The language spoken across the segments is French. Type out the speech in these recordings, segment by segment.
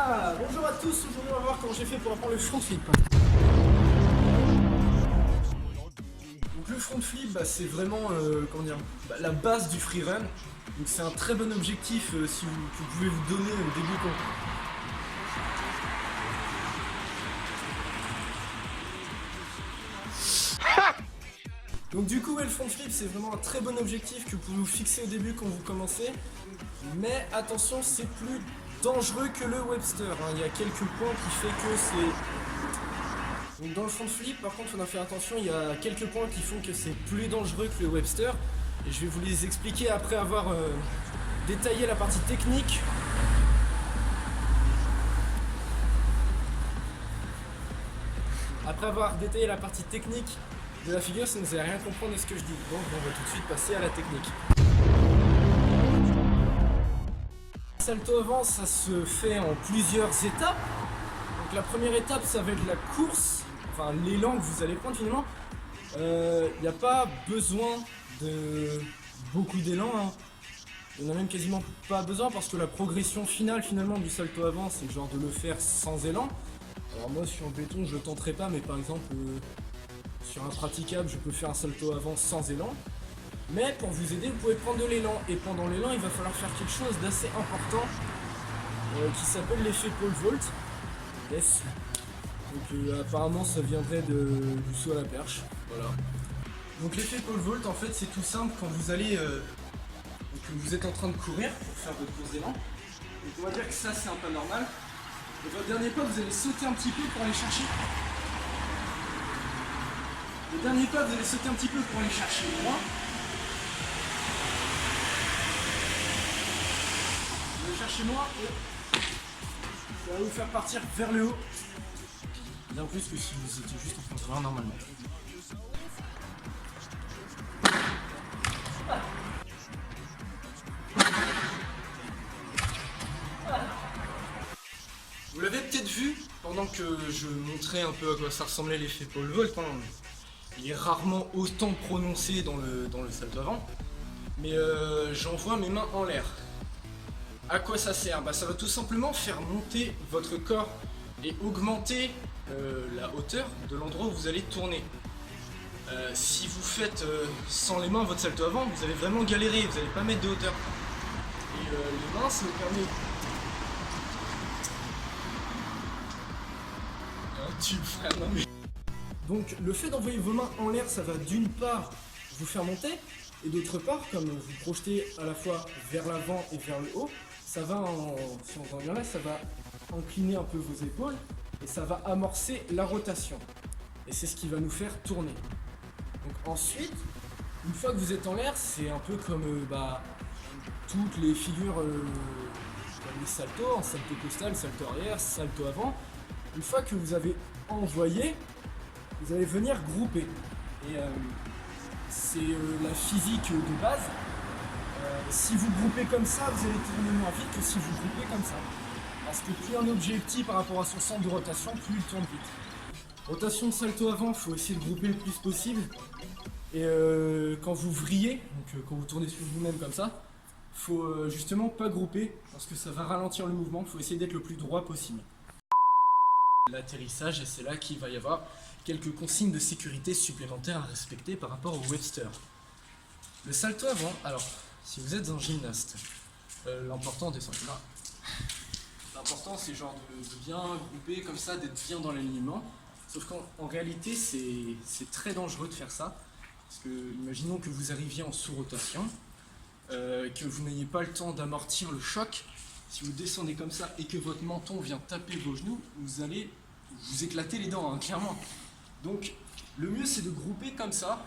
Ah, bonjour à tous, aujourd'hui on va voir comment j'ai fait pour apprendre le front flip. Donc le front flip, c'est vraiment la base du freerun. Donc c'est un très bon objectif que vous pouvez vous donner au début. Donc du coup, le front flip, c'est vraiment un très bon objectif que vous pouvez vous fixer au début quand vous commencez. Mais attention, c'est plus dangereux que le Webster. Il y a quelques points qui fait que c'est... Donc dans le front flip, par contre, il faudra faire attention, il y a quelques points qui font que c'est plus dangereux que le Webster. Et je vais vous les expliquer après avoir détaillé la partie technique. Après avoir détaillé la partie technique de la figure, si vous n'allez rien comprendre de ce que je dis. Donc on va tout de suite passer à la technique. Le salto avant, ça se fait en plusieurs étapes. Donc la première étape, ça va être la course, enfin l'élan que vous allez prendre finalement. Il n'y a pas besoin de beaucoup d'élan. Il n'y en a même quasiment pas besoin parce que la progression finale finalement du salto avant, c'est genre de le faire sans élan. Alors moi sur le béton, je ne tenterai pas, mais par exemple sur un praticable, je peux faire un salto avant sans élan. Mais pour vous aider, vous pouvez prendre de l'élan. Et pendant l'élan, il va falloir faire quelque chose d'assez important qui s'appelle l'effet pole vault. Yes. Donc apparemment, ça viendrait du saut à la perche. Voilà. Donc l'effet pole vault, en fait, c'est tout simple quand vous allez... vous êtes en train de courir pour faire votre course d'élan. Donc on va dire que ça, c'est un pas normal. Et votre dernier pas, vous allez sauter un petit peu pour aller chercher. Le dernier pas, vous allez sauter un petit peu pour aller chercher loin. Vous allez chercher loin et ça va vous faire partir vers le haut. Bien plus que si vous étiez juste en train de courir normalement. Vous l'avez peut-être vu pendant que je montrais un peu à quoi ça ressemblait l'effet pole vault. Il est rarement autant prononcé dans le salto avant, mais j'envoie mes mains en l'air. À quoi ça sert? Ça va tout simplement faire monter votre corps et augmenter la hauteur de l'endroit où vous allez tourner. Si vous faites sans les mains votre salto avant, vous allez vraiment galérer, vous n'allez pas mettre de hauteur. Et les mains, ça vous permet... Tu frère, non mais... Donc le fait d'envoyer vos mains en l'air, ça va d'une part vous faire monter, et d'autre part, comme vous projetez à la fois vers l'avant et vers le haut, ça va, si on revient là, ça va incliner un peu vos épaules, et ça va amorcer la rotation. Et c'est ce qui va nous faire tourner. Donc ensuite, une fois que vous êtes en l'air, c'est un peu comme toutes les figures, comme les saltos, en salto costal, salto arrière, salto avant. Une fois que vous avez envoyé, vous allez venir grouper. Et c'est la physique de base. Si vous groupez comme ça, vous allez tourner moins vite que si vous groupez comme ça. Parce que plus un objet est petit par rapport à son centre de rotation, plus il tourne vite. Rotation de salto avant, il faut essayer de grouper le plus possible. Et quand vous vrillez, donc quand vous tournez sur vous-même comme ça, il faut justement pas grouper parce que ça va ralentir le mouvement. Il faut essayer d'être le plus droit possible. L'atterrissage, et c'est là qu'il va y avoir quelques consignes de sécurité supplémentaires à respecter par rapport au Webster. Le salto avant, alors si vous êtes un gymnaste, l'important c'est genre de bien grouper comme ça, d'être bien dans l'alignement. Sauf qu'en réalité c'est très dangereux de faire ça. Parce que imaginons que vous arriviez en sous-rotation, que vous n'ayez pas le temps d'amortir le choc. Si vous descendez comme ça et que votre menton vient taper vos genoux, vous allez vous éclater les dents, clairement. Donc le mieux c'est de grouper comme ça.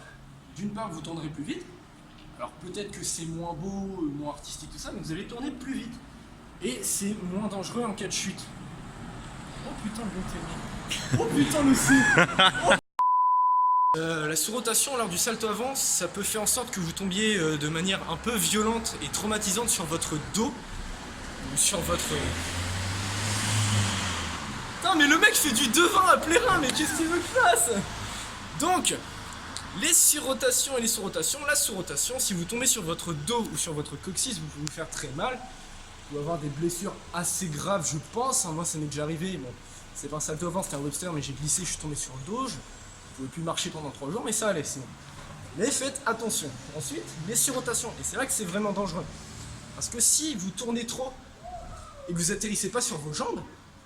D'une part vous tournerez plus vite. Alors peut-être que c'est moins beau, moins artistique tout ça, mais vous allez tourner plus vite. Et c'est moins dangereux en cas de chute. Oh putain le bon témoin. Oh putain le C. La sous-rotation lors du salto avant, ça peut faire en sorte que vous tombiez de manière un peu violente et traumatisante sur votre dos. Sur votre... Putain mais le mec fait du devin à plérin, mais qu'est-ce qu'il veut que je fasse? Donc, les surrotations et les sous-rotations. La sous-rotation, si vous tombez sur votre dos ou sur votre coccyx, vous pouvez vous faire très mal. dois avoir des blessures assez graves, je pense. Moi, ça m'est déjà arrivé. Bon, c'est pas un salto avant, c'était un Webster, mais j'ai glissé, je suis tombé sur le dos. Je pouvais plus marcher pendant 3 jours, mais ça allait sinon. Mais faites attention. Ensuite, les surrotations. Et c'est là que c'est vraiment dangereux. Parce que si vous tournez trop et que vous atterrissez pas sur vos jambes,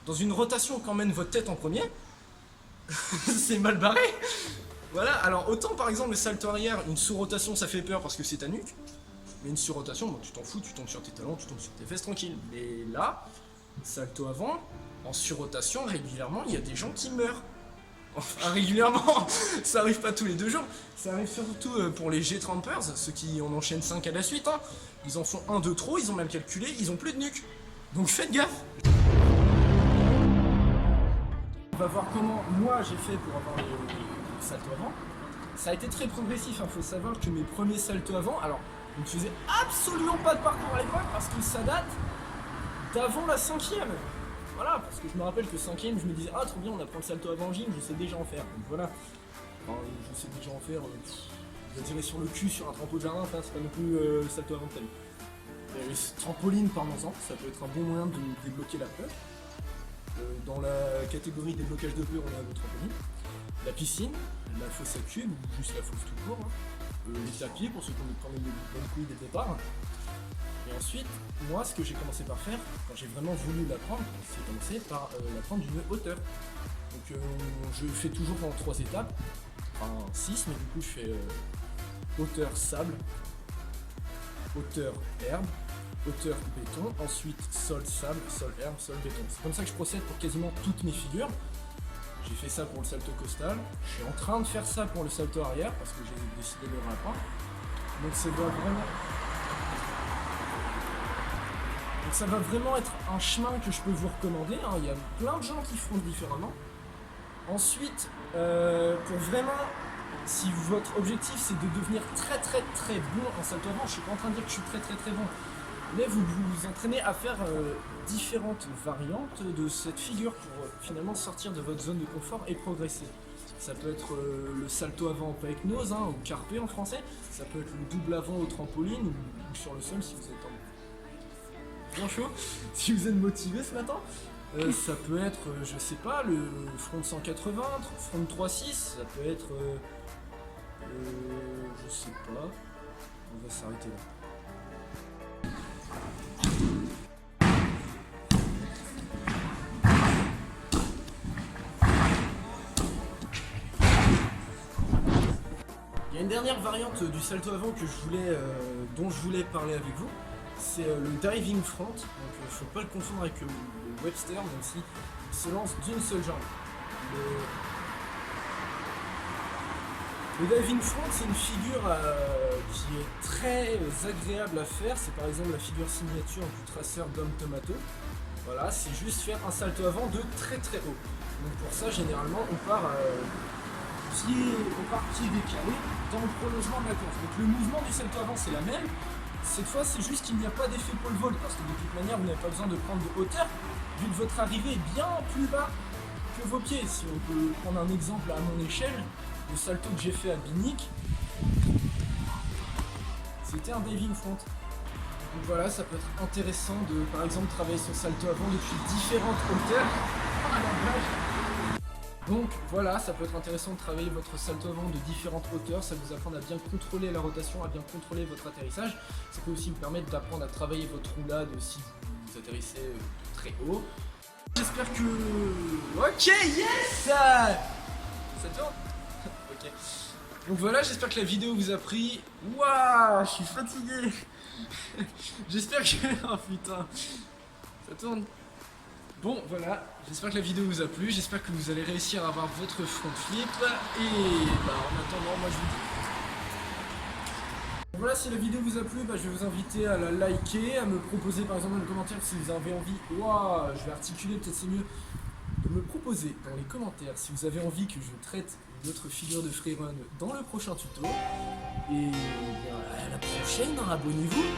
dans une rotation qui emmène votre tête en premier, c'est mal barré. Voilà, alors autant par exemple le salto arrière, une sous-rotation ça fait peur parce que c'est ta nuque. Mais une surrotation, bon, tu t'en fous, tu tombes sur tes talons, tu tombes sur tes fesses tranquille. Mais là, salto avant, en surrotation, régulièrement, il y a des gens qui meurent. Enfin, régulièrement, ça arrive pas tous les 2 jours. Ça arrive surtout pour les G-Trampers, ceux qui en enchaînent 5 à la suite. Hein. Ils en font 1 de trop, ils ont mal calculé, ils ont plus de nuque. Donc faites gaffe. On va voir comment moi j'ai fait pour avoir les saltos avant. Ça a été très progressif, il faut savoir que mes premiers saltos avant, alors je ne faisais absolument pas de parcours à l'époque parce que ça date d'avant la 5e. Voilà, parce que je me rappelle que 5e, je me disais ah trop bien, on apprend le salto avant en gym, je sais déjà en faire. Donc voilà, enfin, je sais déjà en faire, je dirais sur le cul sur un trampo de jardin, enfin, c'est pas non plus le salto avant de ta vie. Les trampolines, parlons-en, ça peut être un bon moyen de débloquer la peur. Dans la catégorie des blocages de peur, on a le trampoline, la piscine, la fosse à cube, ou juste la fosse tout court, hein. Les tapis pour ceux qui ont quand même des bonnes couilles dès le départ. Et ensuite, moi, ce que j'ai commencé par faire, quand j'ai vraiment voulu l'apprendre, c'est commencer par l'apprendre d'une hauteur. Donc je fais toujours en 3 étapes, enfin 6, mais du coup je fais hauteur sable, hauteur herbe, hauteur béton, ensuite sol sable, sol herbe, sol béton. C'est comme ça que je procède pour quasiment toutes mes figures. J'ai fait ça pour le salto costal, je suis en train de faire ça pour le salto arrière parce que j'ai décidé de le réapprendre. Donc ça va vraiment être un chemin que je peux vous recommander, hein. Il y a plein de gens qui font différemment. Ensuite, pour vraiment, si votre objectif c'est de devenir très bon en salto avant, je suis pas en train de dire que je suis très bon, mais vous vous entraînez à faire différentes variantes de cette figure pour finalement sortir de votre zone de confort et progresser. Ça peut être le salto avant en pecnose, hein, ou carpé en français, ça peut être le double avant au trampoline ou sur le sol si vous êtes bien chaud, si vous êtes motivé ce matin. Ça peut être, je sais pas, le front 180, front 3-6, ça peut être, je sais pas, on va s'arrêter là. Il y a une dernière variante du salto avant que dont je voulais parler avec vous, c'est le diving front. Donc il ne faut pas le confondre avec le Webster, même si il se lance d'une seule jambe. Le diving front, c'est une figure qui est très agréable à faire. C'est par exemple la figure signature du traceur Dom Tomato. Voilà, c'est juste faire un salto avant de très haut. Donc pour ça, généralement, on part pied décalé dans le prolongement de la course. Donc le mouvement du salto avant, c'est la même. Cette fois, c'est juste qu'il n'y a pas d'effet pole vault parce que de toute manière, vous n'avez pas besoin de prendre de hauteur vu que votre arrivée est bien plus bas que vos pieds. Si on peut prendre un exemple à mon échelle, le salto que j'ai fait à Binic, c'était un diving front. Donc voilà, ça peut être intéressant de, par exemple, travailler son salto avant depuis différentes hauteurs. Donc voilà, ça peut être intéressant de travailler votre salto avant de différentes hauteurs, ça vous apprend à bien contrôler la rotation, à bien contrôler votre atterrissage. Ça peut aussi vous permettre d'apprendre à travailler votre roulade si vous atterrissez de très haut. J'espère que... Ok, yes. Ça tourne. Ok. Donc voilà, j'espère que la vidéo vous a pris. Waouh, je suis fatigué. J'espère que... Oh putain. Ça tourne. Bon voilà, j'espère que la vidéo vous a plu, j'espère que vous allez réussir à avoir votre front flip, et bah, en attendant, moi je vous dis... Voilà, si la vidéo vous a plu, bah, je vais vous inviter à la liker, à me proposer par exemple dans les commentaires si vous avez envie, waouh, je vais articuler, peut-être c'est mieux, de me proposer dans les commentaires si vous avez envie que je traite une autre figure de freerun dans le prochain tuto, et à la prochaine, abonnez-vous.